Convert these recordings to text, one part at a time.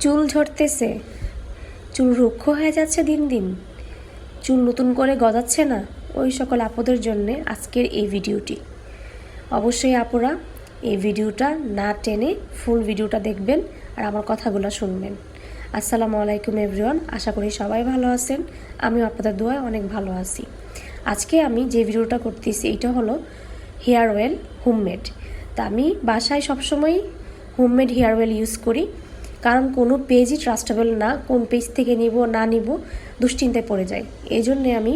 চুল ঝরতেছে, চুল রুক্ষ হয়ে যাচ্ছে দিন দিন, চুল নতুন করে গজাচ্ছে না, ওই সকল আপুদের জন্যে আজকের এই ভিডিওটি। অবশ্যই আপুরা এই ভিডিওটা না টেনে ফুল ভিডিওটা দেখবেন আর আমার কথাগুলো শুনবেন। আসসালামু আলাইকুম এভরিওয়ান, আশা করি সবাই ভালো আছেন। আমিও আপনাদের দোয়ায় অনেক ভালো আছি। আজকে আমি যে ভিডিওটা করতেছি এটা হলো হেয়ার অয়েল হোমমেড। তা আমি বাসায় সবসময় হোমমেড হেয়ার অয়েল ইউজ করি, কারণ কোনো পেজই ট্রাস্টেবল না, কোন পেজ থেকে নিব না নিব দুশ্চিন্তায় পড়ে যায়। এই জন্যে আমি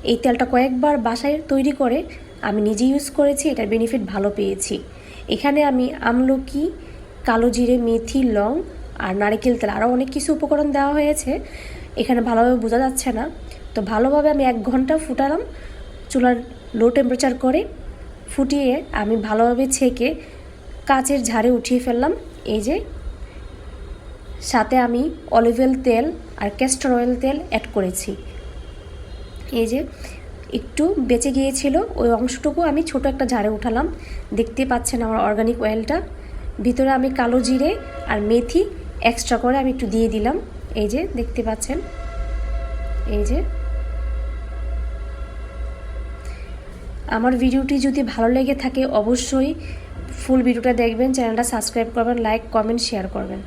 এই তেলটা কয়েকবার বাসায় তৈরি করে আমি নিজে ইউজ করেছি, এটার বেনিফিট ভালো পেয়েছি। এখানে আমি আমলকি, কালো জিরে, মেথি, লং আর নারকেল তেল আরও অনেক কিছু উপকরণ দেওয়া হয়েছে, এখানে ভালোভাবে বোঝা যাচ্ছে না। তো ভালোভাবে আমি 1 ঘন্টা ফুটালাম, চুলার লো টেম্পারেচার করে ফুটিয়ে আমি ভালোভাবে ছেঁকে কাচের ঝাড়ে উঠিয়ে ফেললাম। এই যে সাথে আমি অলিভ অয়েল তেল আর ক্যাস্টর অয়েল তেল অ্যাড করেছি। এই যে একটু বেঁচে গিয়েছিল, ওই অংশটুকু আমি ছোট একটা ঝাড়ে উঠালাম। দেখতে পাচ্ছেন আমার অর্গানিক অয়েলটা। ভিতরে আমি কালো জিরে আর মেথি এক্সট্রা করে আমি একটু দিয়ে দিলাম। এই যে দেখতে পাচ্ছেন। এই যে আমার ভিডিওটি যদি ভালো লেগে থাকে অবশ্যই ফুল ভিডিওটা দেখবেন, চ্যানেলটা সাবস্ক্রাইব করবেন, লাইক, কমেন্ট, শেয়ার করবেন।